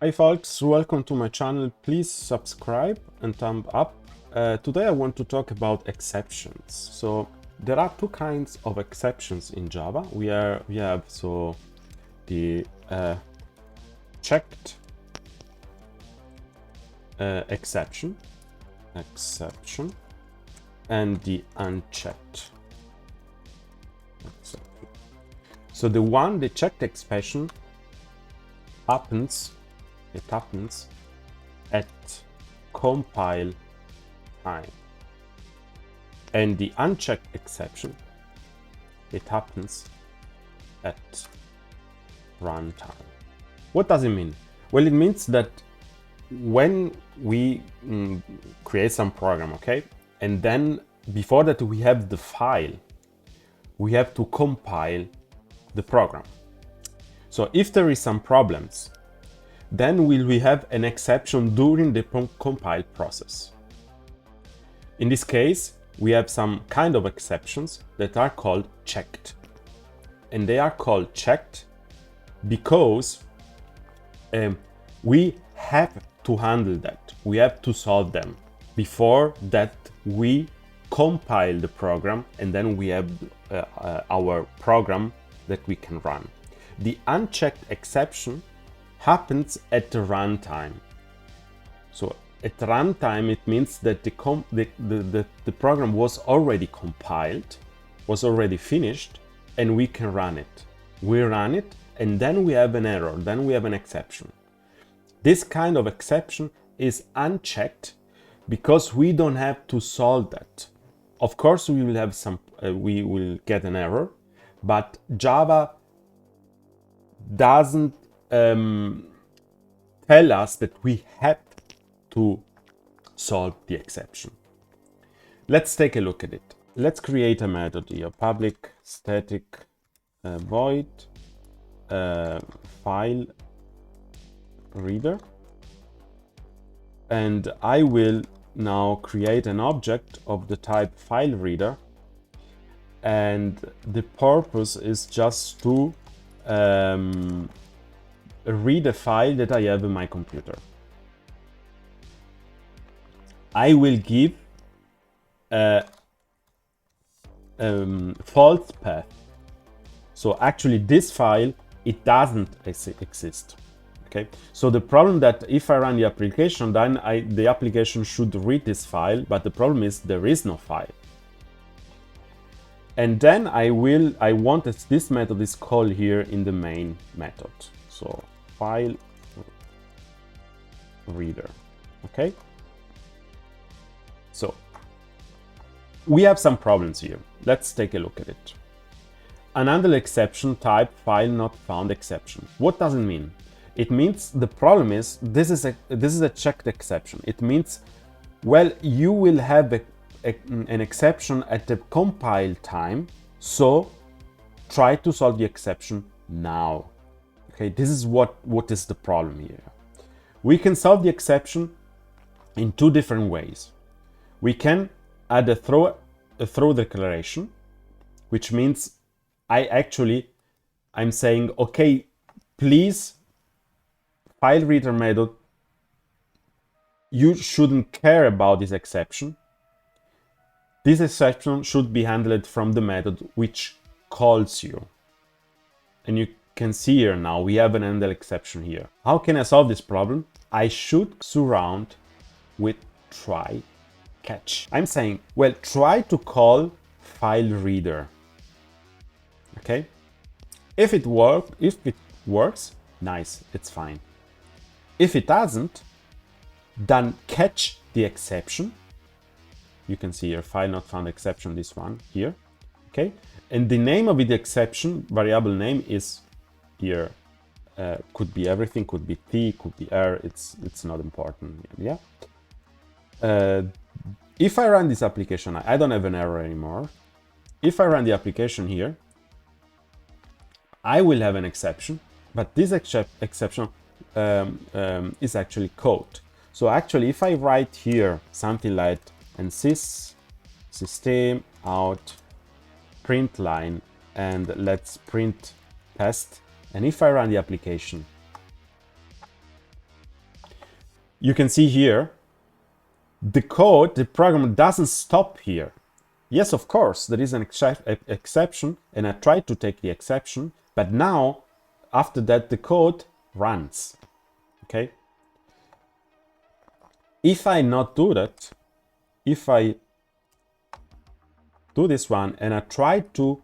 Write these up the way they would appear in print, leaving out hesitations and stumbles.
Hi folks, welcome to my channel. Please subscribe and thumb up. Today I want to talk about exceptions. So there are two kinds of exceptions in Java. We have the checked exception and the unchecked exception. So the checked exception happens at compile time, and the unchecked exception, it happens at runtime. What does it mean? Well, it means that when we create some program, okay, and then before that we have the file, we have to compile the program. So if there is some problems, then we have an exception during the compile process. In this case, we have some kind of exceptions that are called checked. And they are called checked because we have to handle that. We have to solve them before that we compile the program, and then we have our program that we can run. The unchecked exception happens at the runtime. So at runtime, it means that the program was already compiled, was already finished, and we can run it. We run it, and then we have an error, then we have an exception. This kind of exception is unchecked because we don't have to solve that. Of course, we will have we will get an error, but Java doesn't tell us that we have to solve the exception. Let's take a look at it. Let's create a method here, public static void file reader, and I will now create an object of the type file reader, and the purpose is just to read a file that I have in my computer. I will give a false path. So actually this file, it doesn't exist. Okay, so the problem that if I run the application, then the application should read this file, but the problem is there is no file. And then I want that this method is called here in the main method. So file reader, okay? So we have some problems here. Let's take a look at it. Unhandled exception type file not found exception. What does it mean? It means the problem is this is a checked exception. It means, well, you will have an exception at the compile time, so try to solve the exception now. Okay, this is what is the problem here. We can solve the exception in two different ways. We can add a throw declaration, which means I'm saying, okay, please, file reader method, you shouldn't care about this exception. This exception should be handled from the method which calls you. And you can see here now we have an handle exception here. How can I solve this problem? I should surround with try catch. I'm saying, well, try to call file reader. Okay? If it works, nice, it's fine. If it doesn't, then catch the exception. You can see here, file not found exception, this one here, okay? And the name of the exception, variable name is here, could be everything, could be T, could be R, it's not important, yeah? If I run this application, I don't have an error anymore. If I run the application here, I will have an exception, but this exception is actually code. So actually, if I write here something like and system out print line, and let's print test. And if I run the application, you can see here the code, the program doesn't stop here. Yes, of course, there is an exception, and I tried to take the exception, but now, after that, the code runs. Okay? If I not do that, if I do this one and I try to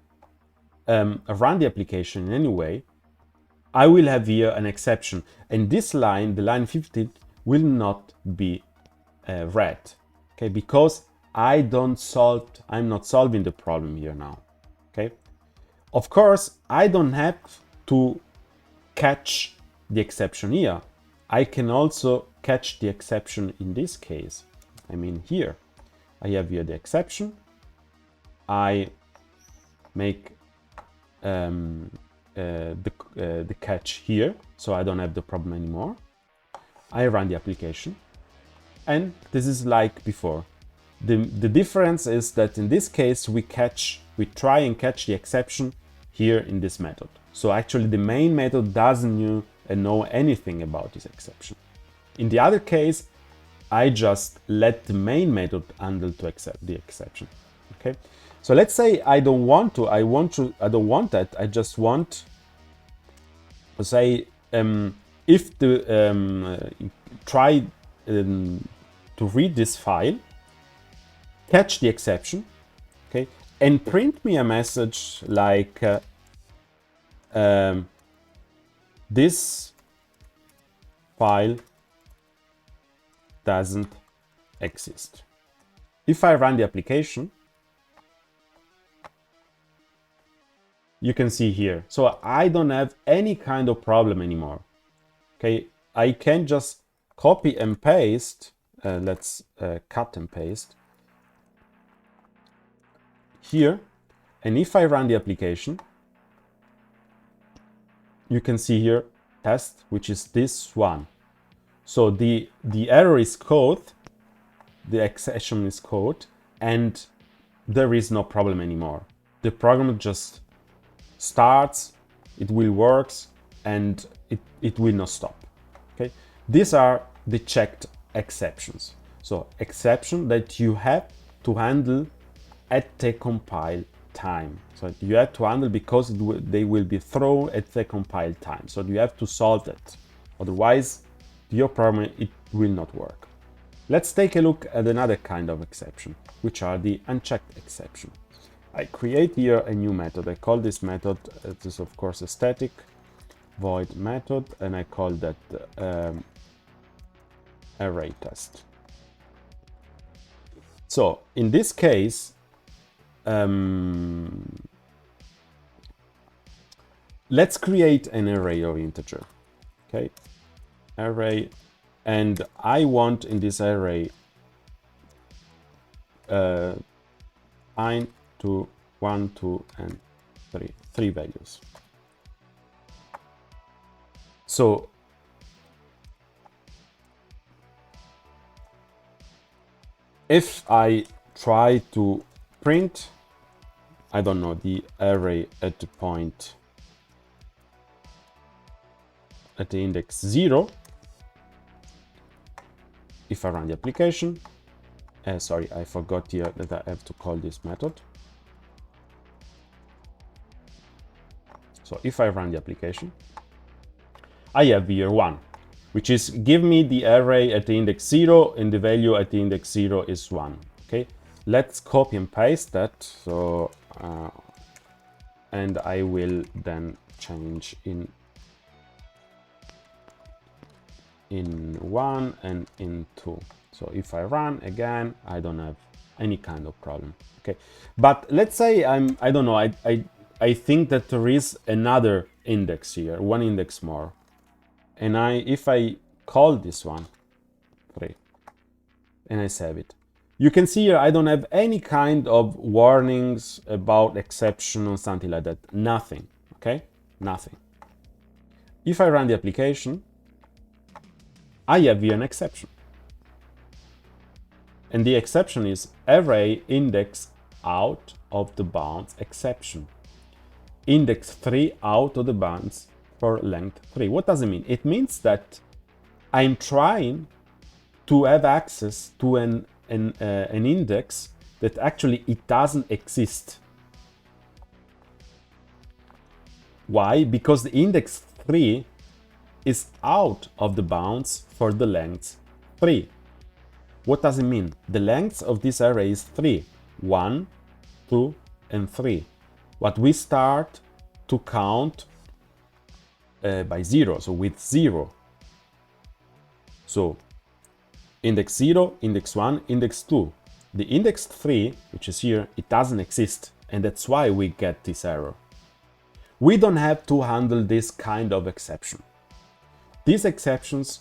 run the application in any way, I will have here an exception. And this line, the line 15, will not be read. Okay, because I'm not solving the problem here now. Okay. Of course, I don't have to catch the exception here. I can also catch the exception in this case. I mean here. I have here the exception. I make the catch here, so I don't have the problem anymore. I run the application, and this is like before. The difference is that in this case we try and catch the exception here in this method. So actually the main method doesn't know anything about this exception. In the other case, I just let the main method handle to accept the exception. Okay. So let's say I don't want that. I just want to say if the try to read this file, catch the exception, okay, and print me a message like this file doesn't exist. If I run the application, you can see here. So I don't have any kind of problem anymore. Okay, I can just copy and paste. Let's cut and paste here. And if I run the application, you can see here test, which is this one. So the error is code, the exception is code, and there is no problem anymore. The program just starts, it will work, and it will not stop. Okay, these are the checked exceptions. So exception that you have to handle at the compile time. So you have to handle because they will be thrown at the compile time. So you have to solve that. Otherwise, your program, it will not work. Let's take a look at another kind of exception, which are the unchecked exception. I create here a new method. I call this method, it is of course a static void method, and I call that array test. So in this case, let's create an array of integer. Okay, array, and I want in this array int to 1, 2, and 3 values. So if I try to print, I don't know, the array at the point at the index 0, if I run the application, sorry, I forgot here that I have to call this method. So if I run the application, I have here 1, which is give me the array at the index 0, and the value at the index 0 is 1. Okay, let's copy and paste that. So and I will then change in 1 and in 2. So if I run again, I don't have any kind of problem. Okay, but let's say I don't know, I think that there is another index here, one index more, and if I call this one 3 and I save it, you can see here I don't have any kind of warnings about exception or something like that. Nothing. Okay, nothing. If I run the application, I have here an exception, and the exception is array index out of the bounds exception. Index 3 out of the bounds for length 3. What does it mean? It means that I'm trying to have access to an index that actually it doesn't exist. Why? Because the index 3 is out of the bounds for the length 3. What does it mean? The length of this array is 3. 1, 2, and 3. But we start to count by 0, so with 0. So index 0, index 1, index 2. The index 3, which is here, it doesn't exist, and that's why we get this error. We don't have to handle this kind of exception. These exceptions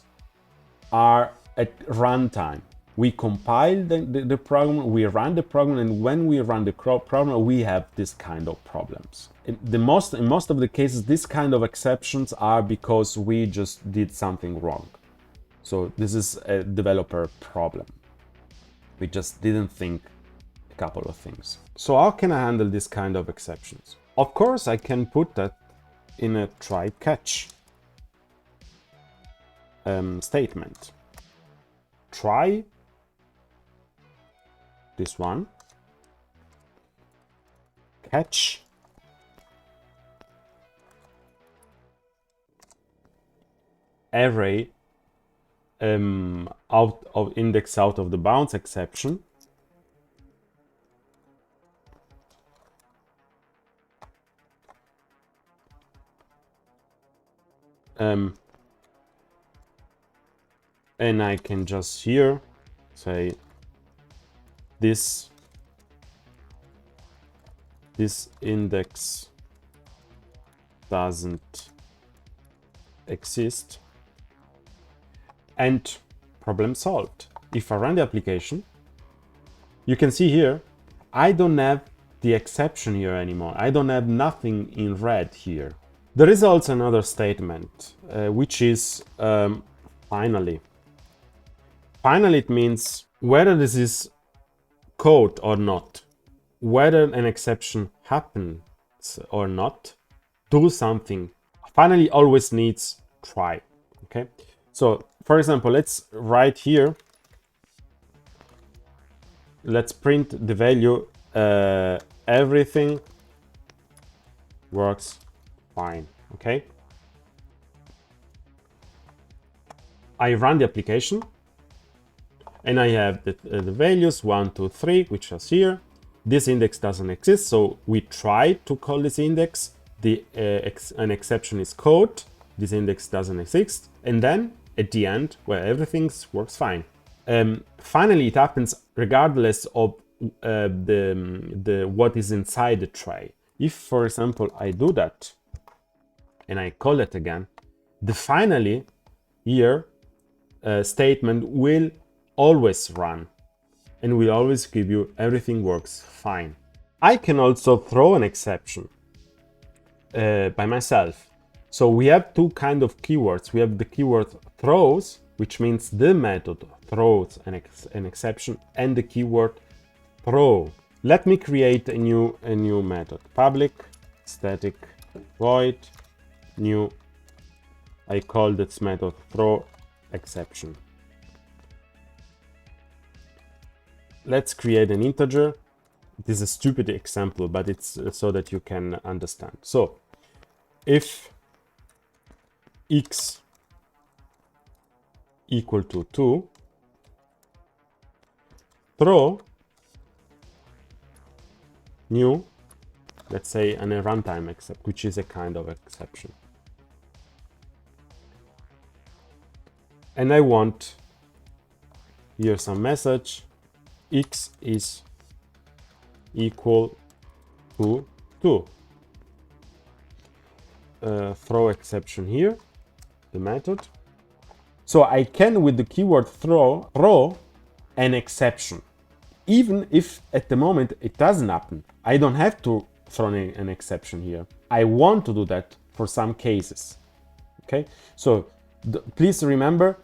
are at runtime. We compile the program, we run the program, and when we run the program, we have this kind of problems. In most of the cases, this kind of exceptions are because we just did something wrong. So this is a developer problem. We just didn't think a couple of things. So how can I handle this kind of exceptions? Of course, I can put that in a try catch statement. Try this one, catch array out of index out of the bounds exception, and I can just here say this index doesn't exist, and problem solved. If I run the application, you can see here I don't have the exception here anymore. I don't have nothing in red here. There is also another statement which is finally. Finally, it means whether this is code or not, whether an exception happens or not, do something. Finally always needs try. Okay, so for example, let's write here, let's print the value everything works fine. Okay, I run the application and I have the values 1, 2, 3, which is here. This index doesn't exist, so we try to call this index. An exception is code. This index doesn't exist, and then at the end, where everything works fine. Finally, it happens regardless of what is inside the tray. If, for example, I do that and I call it again, the finally here statement will always run and will always give you everything works fine. I can also throw an exception by myself. So we have two kind of keywords. We have the keyword throws, which means the method throws an exception, and the keyword throw. Let me create a new method. Public static void new. I call this method throw exception. Let's create an integer. This is a stupid example, but it's so that you can understand. So if x equal to 2, throw new, let's say a runtime except, which is a kind of exception. And I want here some message, x is equal to 2. Throw exception here, the method. So I can, with the keyword throw an exception. Even if at the moment it doesn't happen, I don't have to throw an exception here. I want to do that for some cases. Okay, so please remember,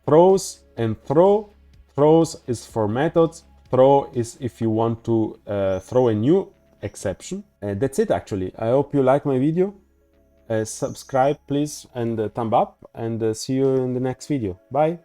throws and throws is for methods, throw is if you want to throw a new exception. That's it actually. I hope you like my video. Subscribe please and thumb up, and see you in the next video. Bye.